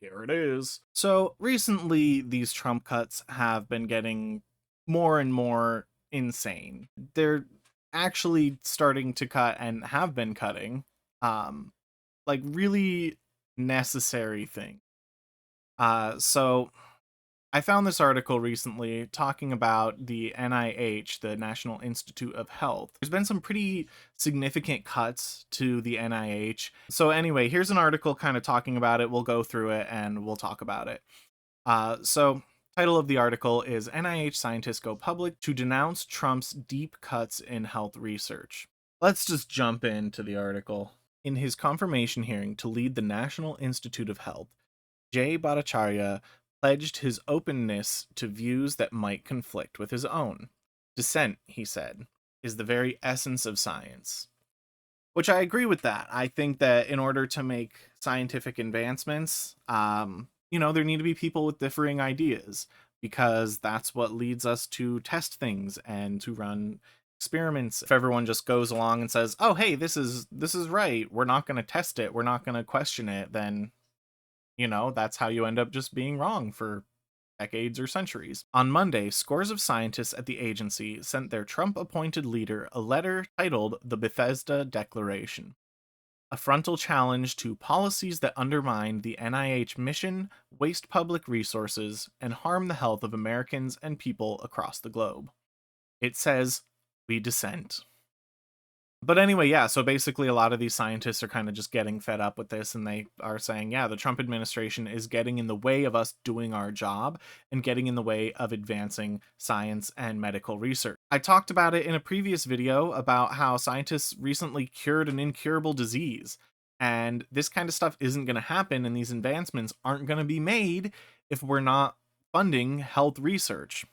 Here it is. So recently, these Trump cuts have been getting more and more insane. They're actually starting to cut and have been cutting, um, like really necessary things. So I found this article recently talking about the NIH, the National Institute of Health. There's been some pretty significant cuts to the NIH. So, anyway, here's an article kind of talking about it. We'll go through it and we'll talk about it. So, title of the article is NIH Scientists Go Public to Denounce Trump's Deep Cuts in Health Research. Let's just jump into the article. In his confirmation hearing to lead the National Institute of Health, Jay Bhattacharya pledged his openness to views that might conflict with his own. Dissent, he said, is the very essence of science. Which I agree with that. I think that in order to make scientific advancements, there need to be people with differing ideas because that's what leads us to test things and to run experiments. If everyone just goes along and says, "Oh, hey, this is right. We're not going to test it. We're not going to question it," then that's how you end up just being wrong for decades or centuries. On Monday, scores of scientists at the agency sent their Trump appointed leader a letter titled the Bethesda Declaration, a frontal challenge to policies that undermine the NIH mission, waste public resources, and harm the health of Americans and people across the globe. It says, "We dissent." But anyway, yeah, so basically a lot of these scientists are kind of just getting fed up with this and they are saying, yeah, the Trump administration is getting in the way of us doing our job and getting in the way of advancing science and medical research. I talked about it in a previous video about how scientists recently cured an incurable disease. And this kind of stuff isn't going to happen and these advancements aren't going to be made if we're not funding health research.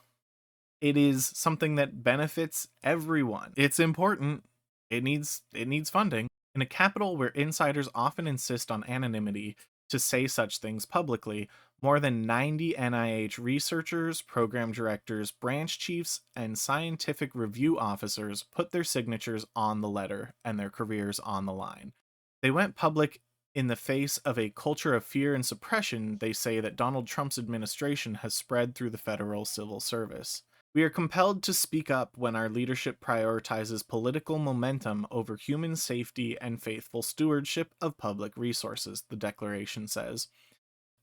It is something that benefits everyone. It's important. It needs funding. In a capital where insiders often insist on anonymity to say such things publicly, more than 90 NIH researchers, program directors, branch chiefs, and scientific review officers put their signatures on the letter and their careers on the line. They went public in the face of a culture of fear and suppression they say that Donald Trump's administration has spread through the federal civil service. We are compelled to speak up when our leadership prioritizes political momentum over human safety and faithful stewardship of public resources, the declaration says.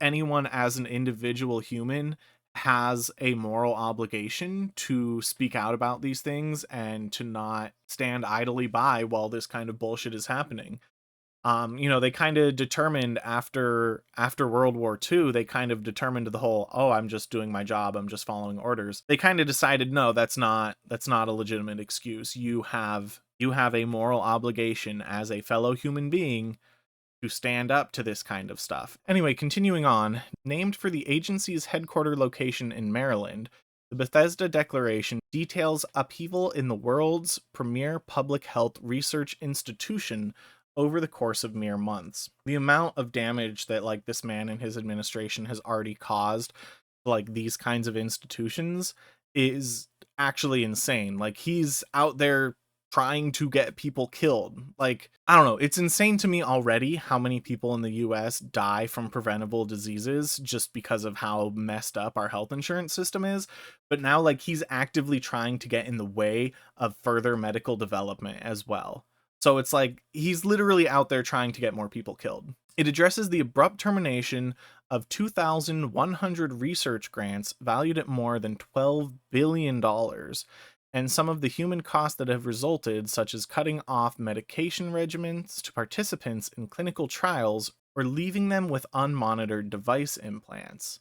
Anyone, as an individual human, has a moral obligation to speak out about these things and to not stand idly by while this kind of bullshit is happening. They kind of determined after World War II, they kind of determined the whole, oh, I'm just doing my job, I'm just following orders. They kind of decided, no, that's not a legitimate excuse. You have a moral obligation as a fellow human being to stand up to this kind of stuff. Anyway, continuing on, named for the agency's headquarter location in Maryland, the Bethesda Declaration details upheaval in the world's premier public health research institution over the course of mere months. The amount of damage that this man and his administration has already caused these kinds of institutions is actually insane. He's out there trying to get people killed. I don't know, it's insane to me already how many people in the US die from preventable diseases just because of how messed up our health insurance system is. But now he's actively trying to get in the way of further medical development as well. So it's he's literally out there trying to get more people killed. It addresses the abrupt termination of 2,100 research grants valued at more than $12 billion, and some of the human costs that have resulted, such as cutting off medication regimens to participants in clinical trials or leaving them with unmonitored device implants,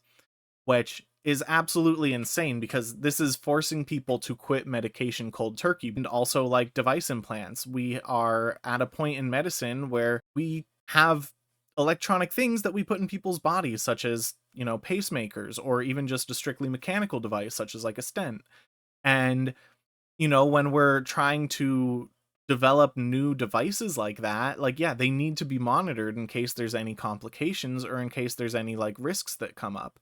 which is absolutely insane because this is forcing people to quit medication cold turkey. And also device implants, we are at a point in medicine where we have electronic things that we put in people's bodies, such as pacemakers, or even just a strictly mechanical device such as a stent. And when we're trying to develop new devices like that, yeah, they need to be monitored in case there's any complications or in case there's any risks that come up.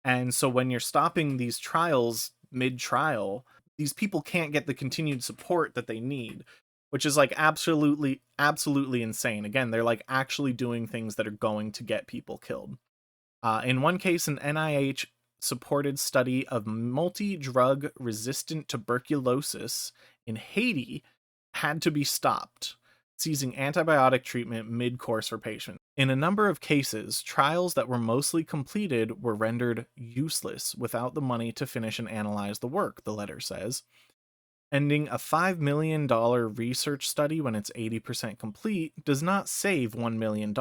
And so when you're stopping these trials mid-trial, these people can't get the continued support that they need, which is absolutely insane. Again, they're actually doing things that are going to get people killed. In one case, an NIH supported study of multi-drug resistant tuberculosis in Haiti had to be stopped, ceasing antibiotic treatment mid-course for patients. In a number of cases, trials that were mostly completed were rendered useless without the money to finish and analyze the work, the letter says. Ending a $5 million research study when it's 80% complete does not save $1 million.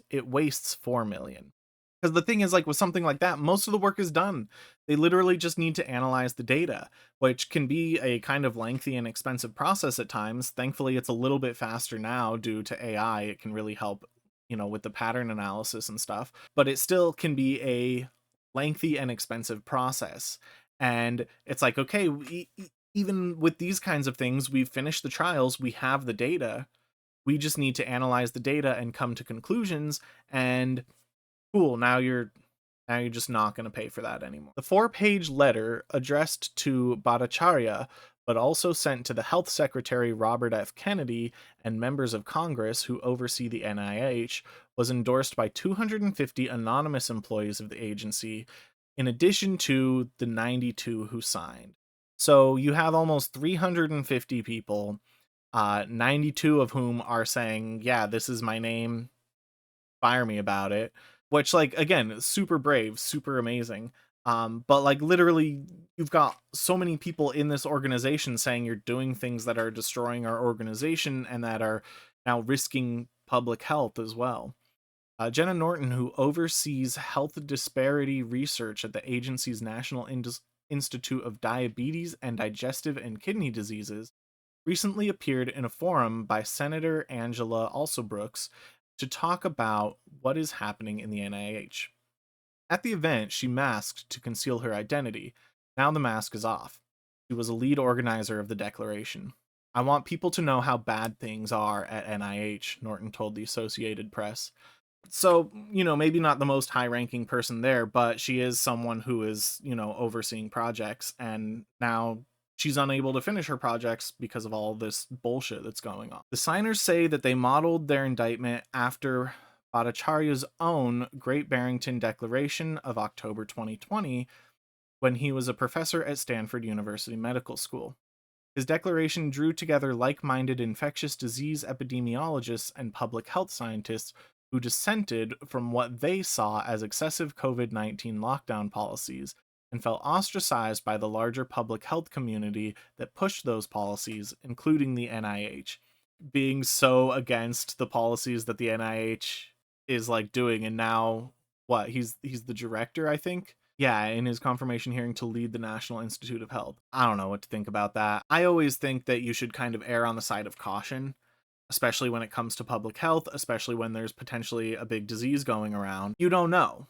It wastes $4 million. Because the thing is, like with something like that, most of the work is done. They literally just need to analyze the data, which can be a kind of lengthy and expensive process at times. Thankfully, it's a little bit faster now due to AI. It can really help, with the pattern analysis and stuff, but it still can be a lengthy and expensive process. And it's like, okay, even with these kinds of things, we've finished the trials, we have the data. We just need to analyze the data and come to conclusions, and cool, now you're just not going to pay for that anymore. The 4-page letter addressed to Bhattacharya, but also sent to the Health Secretary Robert F. Kennedy and members of Congress who oversee the NIH, was endorsed by 250 anonymous employees of the agency, in addition to the 92 who signed. So you have almost 350 people, 92 of whom are saying, yeah, this is my name, fire me about it. Which, like, again, super brave, super amazing. But like literally, you've got so many people in this organization saying you're doing things that are destroying our organization and that are now risking public health as well. Jenna Norton, who oversees health disparity research at the agency's National Institute of Diabetes and Digestive and Kidney Diseases, recently appeared in a forum by Senator Angela Alsobrooks to talk about what is happening in the NIH. At the event, she masked to conceal her identity. Now the mask is off. She was a lead organizer of the declaration. I want people to know how bad things are at NIH, Norton told the Associated Press. So, maybe not the most high ranking person there, but she is someone who is, overseeing projects, and now she's unable to finish her projects because of all this bullshit that's going on. The signers say that they modeled their indictment after Bhattacharya's own Great Barrington Declaration of October 2020, when he was a professor at Stanford University Medical School. His declaration drew together like-minded infectious disease epidemiologists and public health scientists who dissented from what they saw as excessive COVID-19 lockdown policies and felt ostracized by the larger public health community that pushed those policies, including the NIH, being so against the policies that the NIH is like doing. And now what, he's the director, I think, yeah, in his confirmation hearing to lead the National Institute of Health. I don't know what to think about that. I always think that you should kind of err on the side of caution, especially when it comes to public health, especially when there's potentially a big disease going around. You don't know.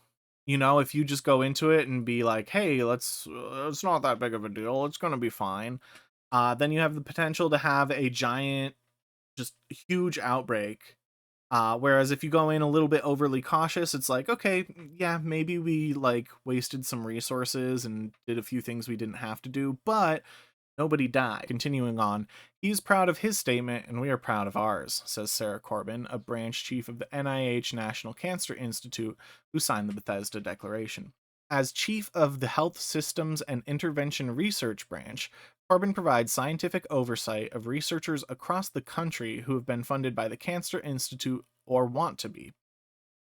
If you just go into it and be like, hey, it's not that big of a deal, it's going to be fine, then you have the potential to have a giant, just huge outbreak. Whereas if you go in a little bit overly cautious, it's like, okay, yeah, maybe we like wasted some resources and did a few things we didn't have to do, but nobody died. Continuing on, he's proud of his statement and we are proud of ours, says Sarah Corbin, a branch chief of the NIH National Cancer Institute, who signed the Bethesda Declaration. As chief of the Health Systems and Intervention Research Branch, Corbin provides scientific oversight of researchers across the country who have been funded by the Cancer Institute or want to be.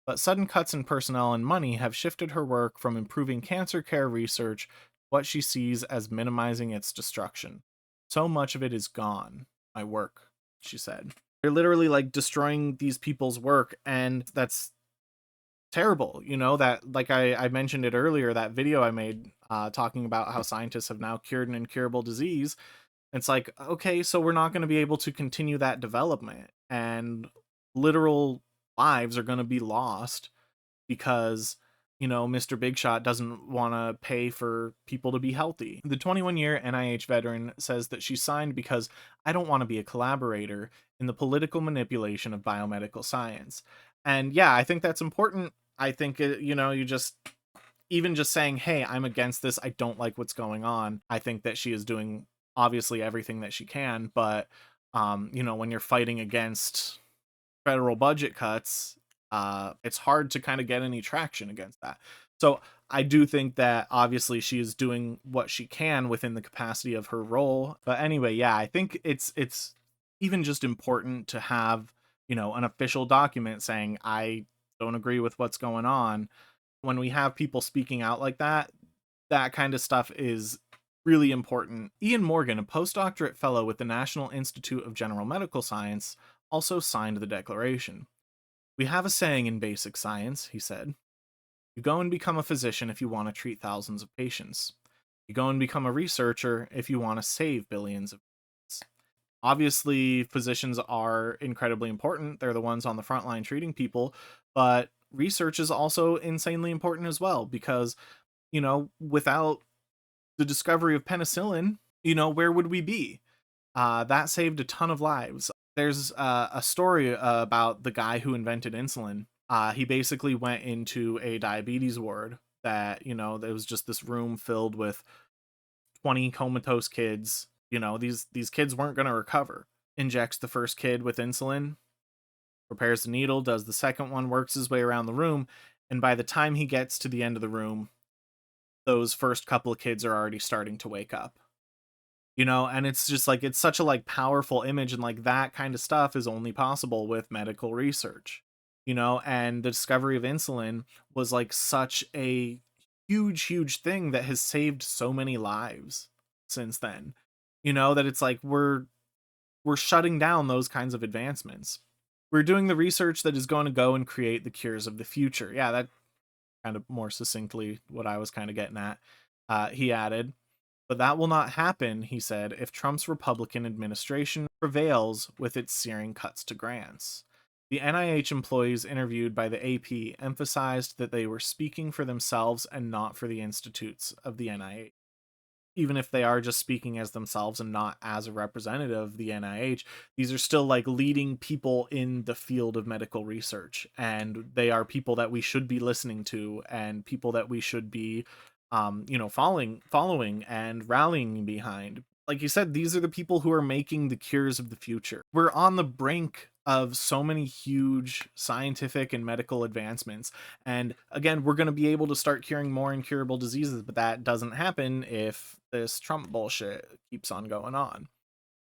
But sudden cuts in personnel and money have shifted her work from improving cancer care research to what she sees as minimizing its destruction. So much of it is gone. My work, she said. They're literally like destroying these people's work, and that's terrible. That, like I mentioned it earlier, that video I made talking about how scientists have now cured an incurable disease. It's like, okay, so we're not going to be able to continue that development, and literal lives are going to be lost because Mr. Big Shot doesn't want to pay for people to be healthy. The 21-year NIH veteran says that she signed because I don't want to be a collaborator in the political manipulation of biomedical science. And yeah, I think that's important. I think you just, even just saying, hey, I'm against this, I don't like what's going on, I think that she is doing obviously everything that she can. But when you're fighting against federal budget cuts, it's hard to kind of get any traction against that. So I do think that obviously she is doing what she can within the capacity of her role. But anyway, yeah, I think it's even just important to have, an official document saying I don't agree with what's going on. When we have people speaking out like that, that kind of stuff is really important. Ian Morgan, a postdoctorate fellow with the National Institute of General Medical Science, also signed the declaration. "We have a saying in basic science," he said. "You go and become a physician if you want to treat thousands of patients. You go and become a researcher if you want to save billions of lives." Obviously, physicians are incredibly important. They're the ones on the front line treating people, but research is also insanely important as well because, without the discovery of penicillin, where would we be? That saved a ton of lives. There's a story about the guy who invented insulin. He basically went into a diabetes ward that, there was just this room filled with 20 comatose kids. These kids weren't going to recover. Injects the first kid with insulin, prepares the needle, does the second one, works his way around the room, and by the time he gets to the end of the room, those first couple of kids are already starting to wake up. And it's just like it's such a like powerful image, and like that kind of stuff is only possible with medical research. And the discovery of insulin was like such a huge thing that has saved so many lives since then. That it's like we're shutting down those kinds of advancements. We're doing the research that is going to go and create the cures of the future. Yeah, that kind of more succinctly what I was kind of getting at. He added, "But that will not happen," he said, "if Trump's Republican administration prevails with its searing cuts to grants." The NIH employees interviewed by the AP emphasized that they were speaking for themselves and not for the institutes of the NIH. Even if they are just speaking as themselves and not as a representative of the NIH, these are still like leading people in the field of medical research, and they are people that we should be listening to and people that we should be following and rallying behind. Like you said, these are the people who are making the cures of the future. We're on the brink of so many huge scientific and medical advancements, and again, we're going to be able to start curing more incurable diseases, but that doesn't happen if this Trump bullshit keeps on going on.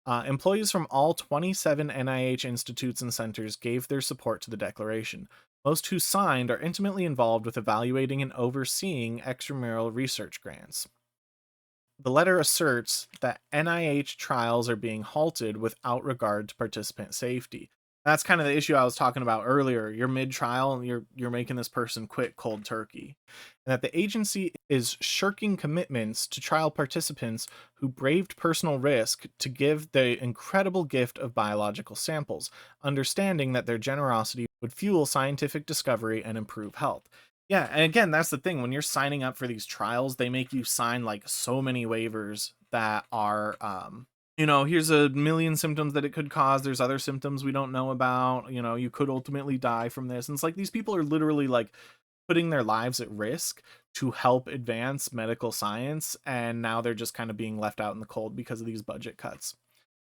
Employees from all 27 NIH institutes and centers gave their support to the declaration. Most who signed are intimately involved with evaluating and overseeing extramural research grants. The letter asserts that NIH trials are being halted without regard to participant safety. That's kind of the issue I was talking about earlier. You're mid-trial and you're making this person quit cold turkey. And that the agency is shirking commitments to trial participants who braved personal risk to give the incredible gift of biological samples, understanding that their generosity would fuel scientific discovery and improve health. Yeah, and again, that's the thing. When you're signing up for these trials, they make you sign like so many waivers that are here's a million symptoms that it could cause. There's other symptoms we don't know about. You could ultimately die from this. And it's like these people are literally like putting their lives at risk to help advance medical science, and now they're just kind of being left out in the cold because of these budget cuts.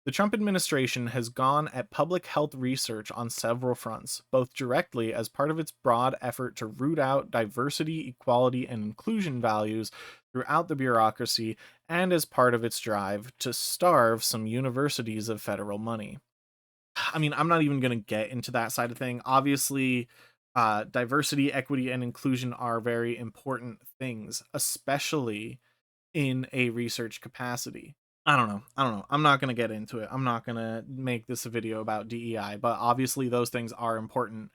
The Trump administration has gone at public health research on several fronts, both directly as part of its broad effort to root out diversity, equality, and inclusion values throughout the bureaucracy, and as part of its drive to starve some universities of federal money. I mean, I'm not even going to get into that side of thing. Obviously, diversity, equity, and inclusion are very important things, especially in a research capacity. I don't know. I'm not going to get into it. I'm not going to make this a video about DEI, but obviously those things are important.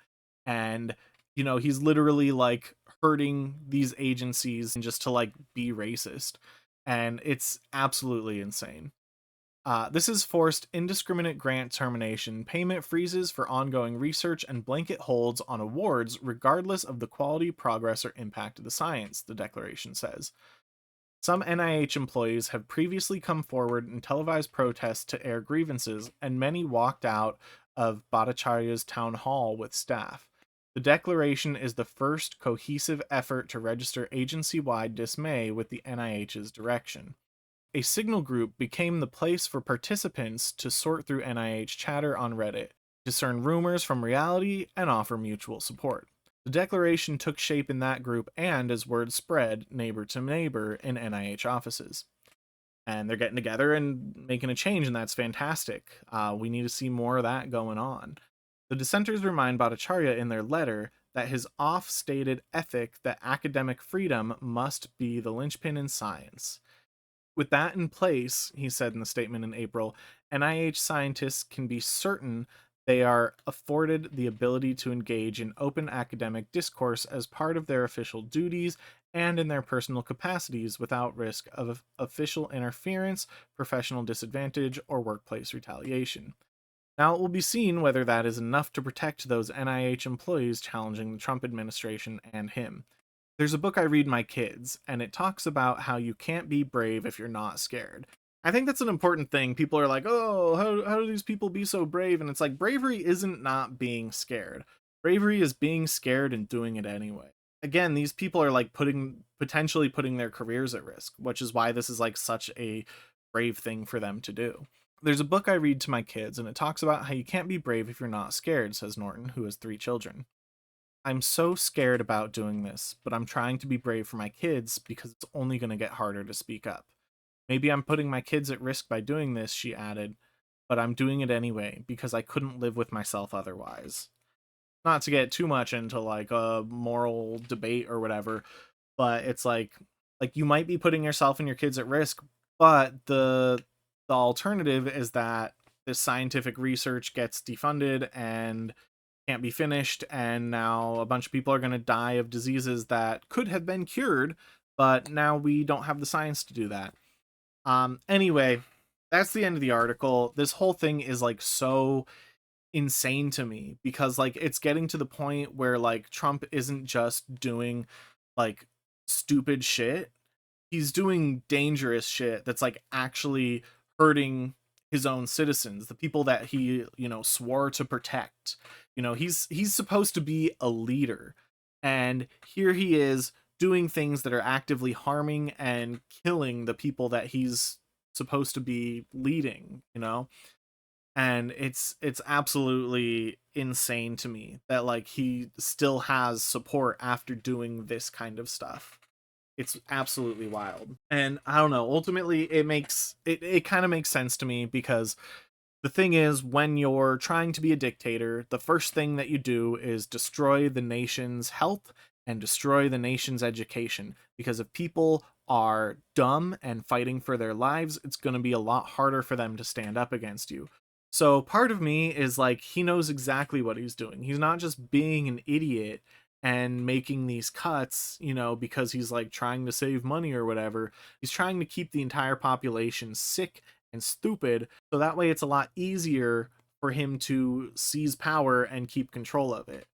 And, he's literally like hurting these agencies just to like be racist. And it's absolutely insane. This has forced indiscriminate grant termination, payment freezes for ongoing research, and blanket holds on awards regardless of the quality, progress, or impact of the science, the declaration says. Some NIH employees have previously come forward in televised protests to air grievances, and many walked out of Bhattacharya's town hall with staff. The declaration is the first cohesive effort to register agency wide dismay with the NIH's direction. A signal group became the place for participants to sort through NIH chatter on Reddit. discern rumors from reality, and offer mutual support. The declaration took shape in that group and, as word spread, neighbor to neighbor in NIH offices. And they're getting together and making a change, and that's fantastic. We need to see more of that going on. The dissenters remind Bhattacharya in their letter that his oft stated ethic that academic freedom must be the linchpin in science. With that in place, he said in the statement in April, NIH scientists can be certain they are afforded the ability to engage in open academic discourse as part of their official duties and in their personal capacities without risk of official interference, professional disadvantage, or workplace retaliation. Now, it will be seen whether that is enough to protect those NIH employees challenging the Trump administration and him. There's a book I read my kids, and it talks about how you can't be brave if you're not scared. I think that's an important thing. People are like, oh, how do these people be so brave? And it's like, bravery isn't not being scared. Bravery is being scared and doing it anyway. Again, these people are like potentially putting their careers at risk, which is why this is like such a brave thing for them to do. There's a book I read to my kids, and it talks about how you can't be brave if you're not scared, says Norton, who has 3 children. I'm so scared about doing this, but I'm trying to be brave for my kids because it's only going to get harder to speak up. Maybe I'm putting my kids at risk by doing this, she added, but I'm doing it anyway because I couldn't live with myself otherwise. Not to get too much into like a moral debate or whatever, but it's like you might be putting yourself and your kids at risk, but the alternative is that this scientific research gets defunded and can't be finished, and now a bunch of people are going to die of diseases that could have been cured, but now we don't have the science to do that. Anyway, that's the end of the article. This whole thing is like so insane to me because like it's getting to the point where like Trump isn't just doing like stupid shit. He's doing dangerous shit that's like actually hurting his own citizens, the people that he, swore to protect. He's supposed to be a leader, and here he is doing things that are actively harming and killing the people that he's supposed to be leading. And it's absolutely insane to me that like he still has support after doing this kind of stuff. It's absolutely wild. And I don't know, ultimately it kind of makes sense to me because the thing is, when you're trying to be a dictator, the first thing that you do is destroy the nation's health and destroy the nation's education. Because if people are dumb and fighting for their lives, it's going to be a lot harder for them to stand up against you. So part of me is like, he knows exactly what he's doing. He's not just being an idiot and making these cuts, because he's like trying to save money or whatever. He's trying to keep the entire population sick and stupid, so that way it's a lot easier for him to seize power and keep control of it.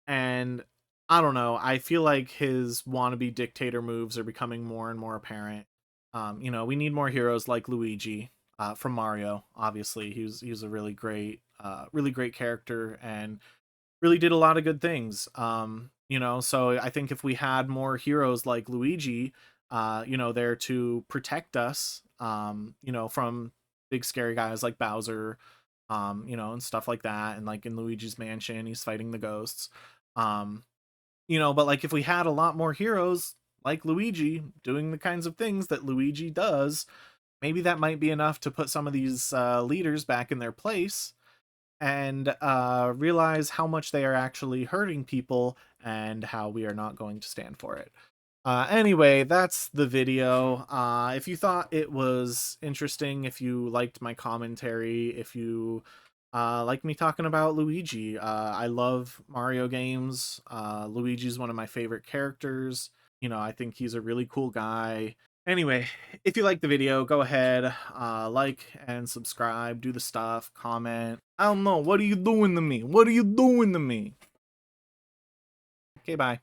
And I don't know, I feel like his wannabe dictator moves are becoming more and more apparent. We need more heroes like Luigi, from Mario. Obviously, he was a really great character and really did a lot of good things. So I think if we had more heroes like Luigi, there to protect us, from big scary guys like Bowser, and stuff like that. And like in Luigi's Mansion, he's fighting the ghosts. But like if we had a lot more heroes like Luigi doing the kinds of things that Luigi does, maybe that might be enough to put some of these leaders back in their place and realize how much they are actually hurting people and how we are not going to stand for it. Anyway, that's the video. If you thought it was interesting, if you liked my commentary, if you like me talking about Luigi, I love Mario games. Luigi's one of my favorite characters. I think he's a really cool guy. Anyway, if you like the video, go ahead, like and subscribe, do the stuff, comment. I don't know, what are you doing to me? What are you doing to me? Okay, bye.